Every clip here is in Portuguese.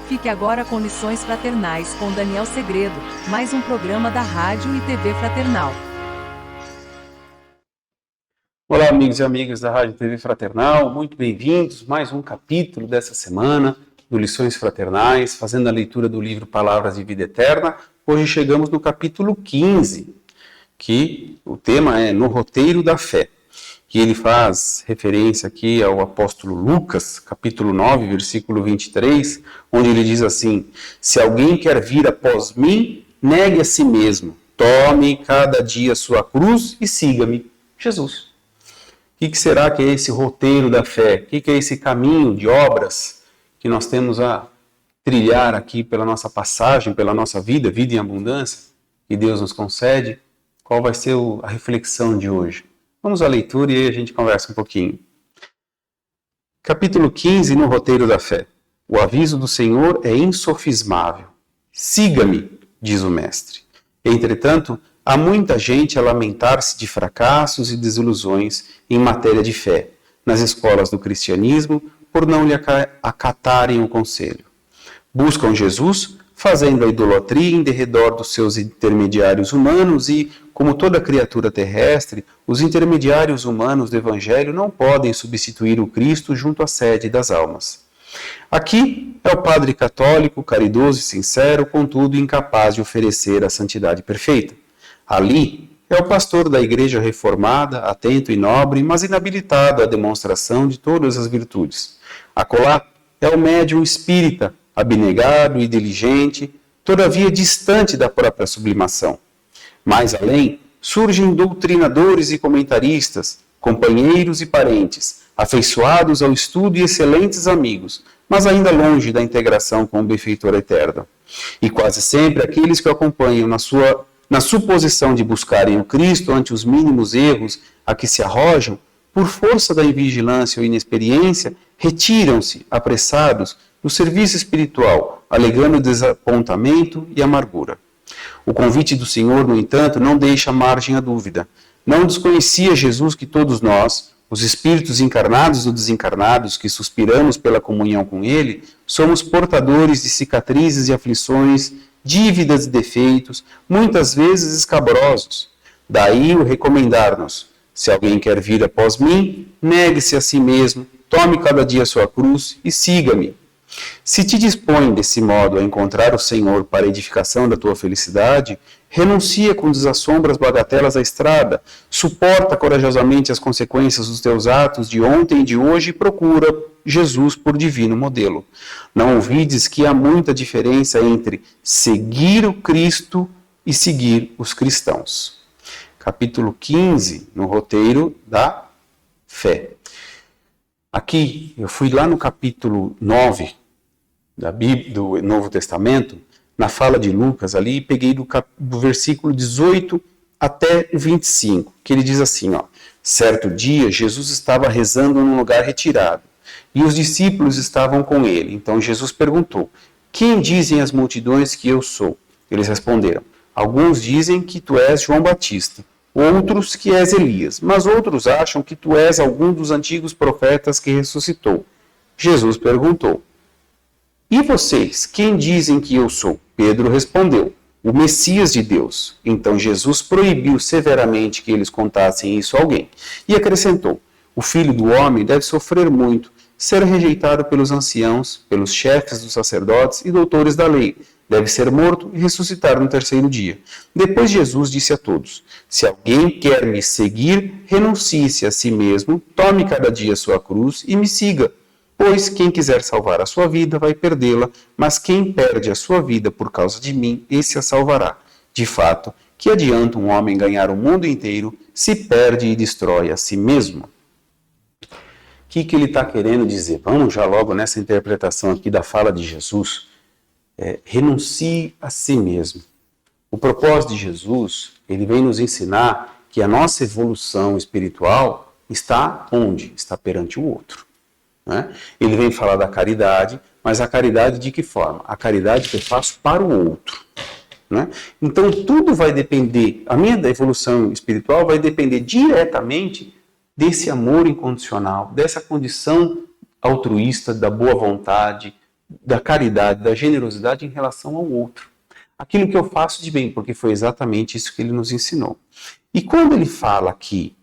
Fique agora com Lições Fraternais com Daniel Segredo, mais um programa da Rádio e TV Fraternal. Olá, amigos e amigas da Rádio e TV Fraternal, muito bem-vindos. Mais um capítulo dessa semana do Lições Fraternais, fazendo a leitura do livro Palavras de Vida Eterna. Hoje chegamos no capítulo 15, que o tema é No Roteiro da Fé. Que ele faz referência aqui ao apóstolo Lucas, capítulo 9, versículo 23, onde ele diz assim: se alguém quer vir após mim, negue a si mesmo, tome cada dia sua cruz e siga-me. Jesus. O que será que é esse roteiro da fé? O que é esse caminho de obras que nós temos a trilhar aqui pela nossa passagem, pela nossa vida, vida em abundância, que Deus nos concede? Qual vai ser a reflexão de hoje? Vamos à leitura e aí a gente conversa um pouquinho. Capítulo 15, no roteiro da fé. O aviso do Senhor é insofismável. Siga-me, diz o mestre. Entretanto, há muita gente a lamentar-se de fracassos e desilusões em matéria de fé, nas escolas do cristianismo, por não lhe acatarem o conselho. Buscam Jesus, fazendo a idolatria em derredor dos seus intermediários humanos e, como toda criatura terrestre, os intermediários humanos do Evangelho não podem substituir o Cristo junto à sede das almas. Aqui é o padre católico, caridoso e sincero, contudo incapaz de oferecer a santidade perfeita. Ali é o pastor da Igreja Reformada, atento e nobre, mas inabilitado à demonstração de todas as virtudes. Acolá é o médium espírita, abnegado e diligente, todavia distante da própria sublimação. Mais além, surgem doutrinadores e comentaristas, companheiros e parentes, afeiçoados ao estudo e excelentes amigos, mas ainda longe da integração com o benfeitor eterno. E quase sempre aqueles que o acompanham na suposição de buscarem o Cristo ante os mínimos erros a que se arrojam, por força da invigilância ou inexperiência, retiram-se, apressados, do serviço espiritual, alegando desapontamento e amargura. O convite do Senhor, no entanto, não deixa margem à dúvida. Não desconhecia Jesus que todos nós, os espíritos encarnados ou desencarnados que suspiramos pela comunhão com Ele, somos portadores de cicatrizes e aflições, dívidas e defeitos, muitas vezes escabrosos. Daí o recomendar-nos: se alguém quer vir após mim, negue-se a si mesmo, tome cada dia a sua cruz e siga-me. Se te dispõe desse modo a encontrar o Senhor para a edificação da tua felicidade, renuncia com desassombro às bagatelas da estrada, suporta corajosamente as consequências dos teus atos de ontem e de hoje e procura Jesus por divino modelo. Não ouvides que há muita diferença entre seguir o Cristo e seguir os cristãos. Capítulo 15, no roteiro da fé. Aqui, eu fui lá no capítulo 9 da Bíblia, do Novo Testamento, na fala de Lucas ali, e peguei do versículo 18 até o 25, que ele diz assim, ó: certo dia, Jesus estava rezando num lugar retirado, e os discípulos estavam com ele. Então Jesus perguntou: quem dizem as multidões que eu sou? Eles responderam: alguns dizem que tu és João Batista, outros que és Elias, mas outros acham que tu és algum dos antigos profetas que ressuscitou. Jesus perguntou: e vocês, quem dizem que eu sou? Pedro respondeu: o Messias de Deus. Então Jesus proibiu severamente que eles contassem isso a alguém. E acrescentou: o Filho do Homem deve sofrer muito, ser rejeitado pelos anciãos, pelos chefes dos sacerdotes e doutores da lei. Deve ser morto e ressuscitar no terceiro dia. Depois Jesus disse a todos: se alguém quer me seguir, renuncie-se a si mesmo, tome cada dia sua cruz e me siga. Pois quem quiser salvar a sua vida vai perdê-la, mas quem perde a sua vida por causa de mim, esse a salvará. De fato, que adianta um homem ganhar o mundo inteiro se perde e destrói a si mesmo? O que ele está querendo dizer? Vamos já logo nessa interpretação aqui da fala de Jesus. Renuncie a si mesmo. O propósito de Jesus, ele vem nos ensinar que a nossa evolução espiritual está onde? Está perante o outro. Né? Ele vem falar da caridade, mas a caridade de que forma? A caridade que eu faço para o outro. Né? Então tudo vai depender, a minha evolução espiritual vai depender diretamente desse amor incondicional, dessa condição altruísta, da boa vontade, da caridade, da generosidade em relação ao outro. Aquilo que eu faço de bem, porque foi exatamente isso que ele nos ensinou. E quando ele fala que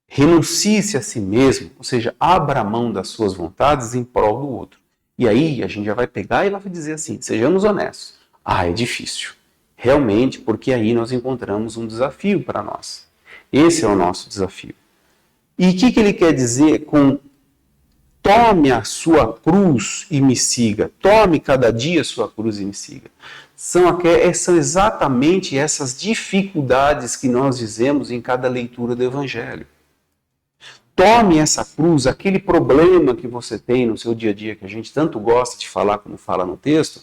renuncie-se a si mesmo, ou seja, abra mão das suas vontades em prol do outro. E aí a gente já vai pegar e vai dizer assim, sejamos honestos. É difícil. Realmente, porque aí nós encontramos um desafio para nós. Esse é o nosso desafio. E o que ele quer dizer com tome a sua cruz e me siga? Tome cada dia a sua cruz e me siga. São exatamente essas dificuldades que nós dizemos em cada leitura do Evangelho. Tome essa cruz, aquele problema que você tem no seu dia a dia, que a gente tanto gosta de falar como fala no texto,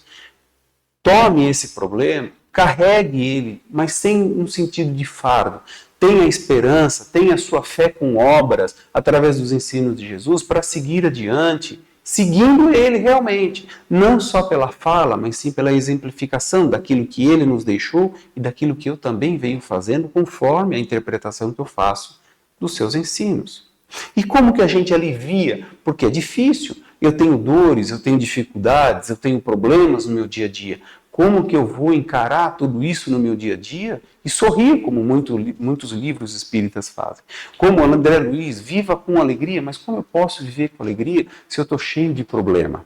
tome esse problema, carregue ele, mas sem um sentido de fardo. Tenha esperança, tenha sua fé com obras, através dos ensinos de Jesus, para seguir adiante, seguindo ele realmente, não só pela fala, mas sim pela exemplificação daquilo que ele nos deixou e daquilo que eu também venho fazendo conforme a interpretação que eu faço dos seus ensinos. E como que a gente alivia? Porque é difícil. Eu tenho dores, eu tenho dificuldades, eu tenho problemas no meu dia a dia. Como que eu vou encarar tudo isso no meu dia a dia e sorrir, como muitos livros espíritas fazem? Como André Luiz, viva com alegria, mas como eu posso viver com alegria se eu estou cheio de problema?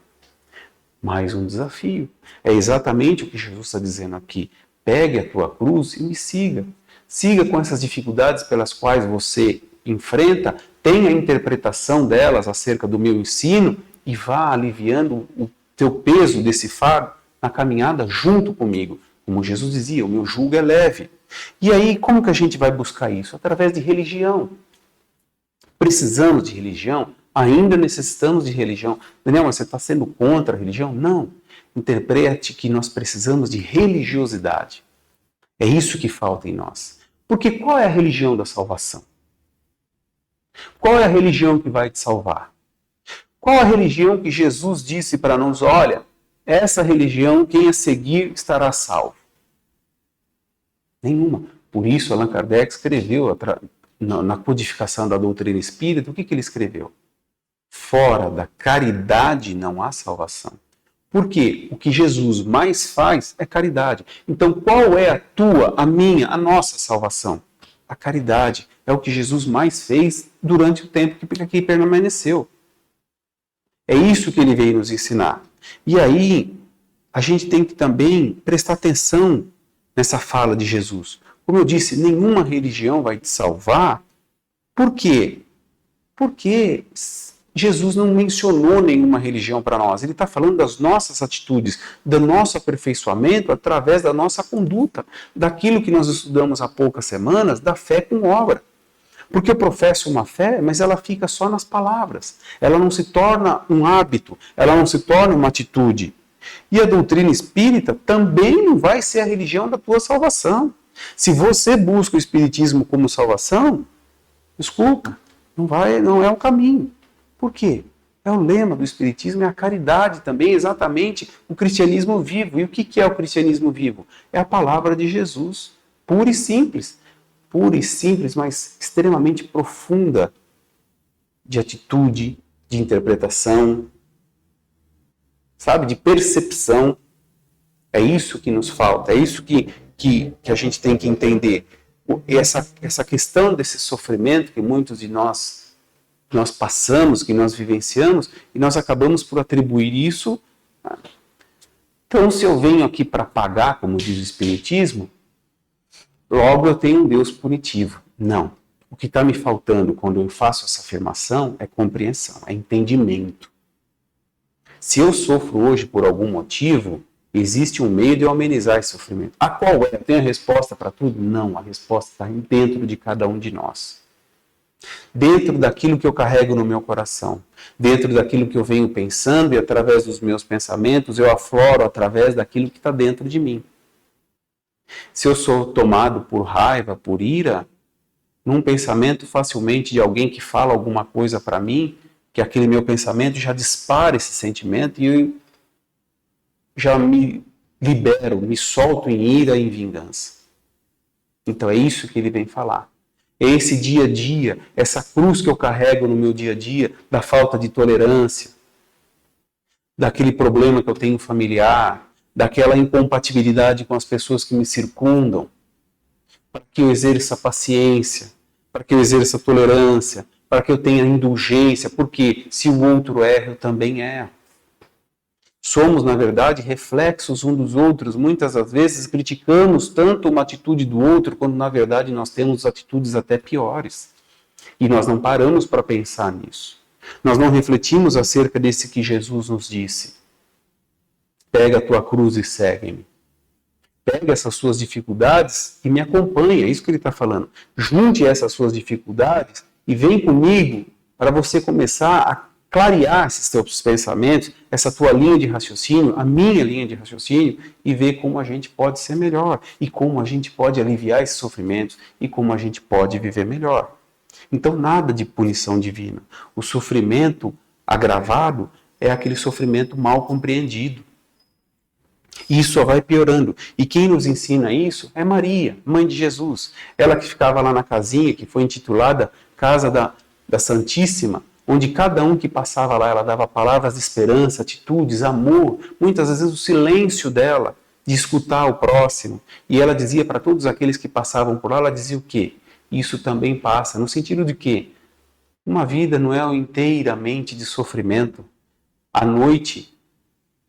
Mais um desafio. É exatamente o que Jesus está dizendo aqui. Pegue a tua cruz e me siga. Siga com essas dificuldades pelas quais você enfrenta, tenha a interpretação delas acerca do meu ensino e vá aliviando o teu peso desse fardo na caminhada junto comigo. Como Jesus dizia, o meu jugo é leve. E aí, como que a gente vai buscar isso? Através de religião. Precisamos de religião? Ainda necessitamos de religião. Daniel, mas você está sendo contra a religião? Não. Interprete que nós precisamos de religiosidade. É isso que falta em nós. Porque qual é a religião da salvação? Qual é a religião que vai te salvar? Qual a religião que Jesus disse para nós, olha, essa religião, quem a seguir estará salvo? Nenhuma. Por isso, Allan Kardec escreveu, na codificação da doutrina espírita, o que ele escreveu? Fora da caridade não há salvação. Porque o que Jesus mais faz é caridade. Então, qual é a tua, a minha, a nossa salvação? A caridade. É o que Jesus mais fez durante o tempo que aqui permaneceu. É isso que ele veio nos ensinar. E aí, a gente tem que também prestar atenção nessa fala de Jesus. Como eu disse, nenhuma religião vai te salvar. Por quê? Porque Jesus não mencionou nenhuma religião para nós. Ele está falando das nossas atitudes, do nosso aperfeiçoamento através da nossa conduta, daquilo que nós estudamos há poucas semanas, da fé com obra. Porque eu professo uma fé, mas ela fica só nas palavras. Ela não se torna um hábito, ela não se torna uma atitude. E a doutrina espírita também não vai ser a religião da tua salvação. Se você busca o espiritismo como salvação, desculpa, não é o caminho. Por quê? É o lema do espiritismo, é a caridade também, exatamente o cristianismo vivo. E o que é o cristianismo vivo? É a palavra de Jesus, pura e simples. Pura e simples, mas extremamente profunda de atitude, de interpretação, sabe, de percepção. É isso que nos falta, é isso que a gente tem que entender. Essa questão desse sofrimento que muitos de nós passamos, que nós vivenciamos, e nós acabamos por atribuir isso. Então, se eu venho aqui para pagar, como diz o Espiritismo, logo eu tenho um Deus punitivo. Não. O que está me faltando quando eu faço essa afirmação é compreensão, é entendimento. Se eu sofro hoje por algum motivo, existe um meio de eu amenizar esse sofrimento. A qual é? Tem a resposta para tudo? Não, a resposta está dentro de cada um de nós. Dentro daquilo que eu carrego no meu coração, dentro daquilo que eu venho pensando e através dos meus pensamentos eu afloro através daquilo que está dentro de mim. Se eu sou tomado por raiva, por ira, num pensamento facilmente de alguém que fala alguma coisa para mim, que aquele meu pensamento já dispara esse sentimento e eu já me libero, me solto em ira e em vingança. Então é isso que ele vem falar. É esse dia a dia, essa cruz que eu carrego no meu dia a dia, da falta de tolerância, daquele problema que eu tenho familiar, daquela incompatibilidade com as pessoas que me circundam, para que eu exerça paciência, para que eu exerça tolerância, para que eu tenha indulgência, porque se o outro erra, eu também erro. Somos, na verdade, reflexos uns dos outros. Muitas das vezes criticamos tanto uma atitude do outro, quando na verdade nós temos atitudes até piores. E nós não paramos para pensar nisso. Nós não refletimos acerca desse que Jesus nos disse. Pega a tua cruz e segue-me. Pega essas suas dificuldades e me acompanha. É isso que ele está falando. Junte essas suas dificuldades e vem comigo para você começar a clarear esses teus pensamentos, essa tua linha de raciocínio, a minha linha de raciocínio, e ver como a gente pode ser melhor, e como a gente pode aliviar esses sofrimentos, e como a gente pode viver melhor. Então, nada de punição divina. O sofrimento agravado é aquele sofrimento mal compreendido. E isso só vai piorando. E quem nos ensina isso é Maria, mãe de Jesus. Ela que ficava lá na casinha, que foi intitulada Casa da Santíssima, onde cada um que passava lá, ela dava palavras de esperança, atitudes, amor, muitas vezes o silêncio dela, de escutar o próximo. E ela dizia para todos aqueles que passavam por lá, ela dizia o quê? Isso também passa, no sentido de que uma vida não é inteiramente de sofrimento. À noite,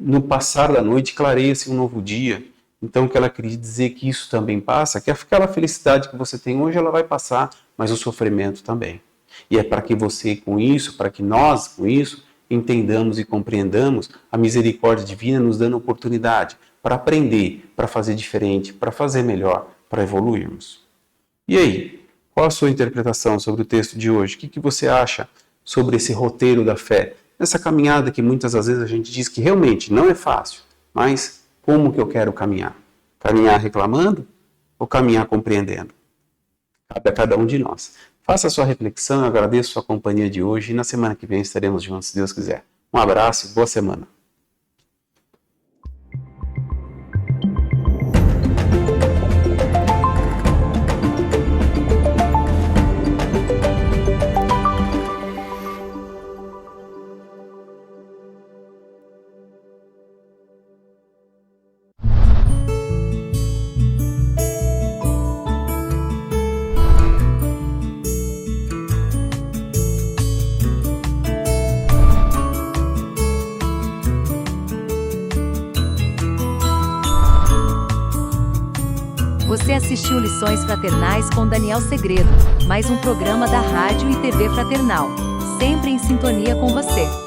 no passar da noite, clareia-se um novo dia. Então, o que ela queria dizer que isso também passa, que aquela felicidade que você tem hoje, ela vai passar, mas o sofrimento também. E é para que você, com isso, para que nós, com isso, entendamos e compreendamos a misericórdia divina nos dando oportunidade para aprender, para fazer diferente, para fazer melhor, para evoluirmos. E aí, qual a sua interpretação sobre o texto de hoje? O que você acha sobre esse roteiro da fé? Essa caminhada que muitas das vezes a gente diz que realmente não é fácil, mas como que eu quero caminhar? Caminhar reclamando ou caminhar compreendendo? Cabe a cada um de nós. Faça a sua reflexão, eu agradeço a sua companhia de hoje e na semana que vem estaremos juntos, se Deus quiser. Um abraço e boa semana. Você assistiu Lições Fraternais com Daniel Segredo, mais um programa da Rádio e TV Fraternal, sempre em sintonia com você.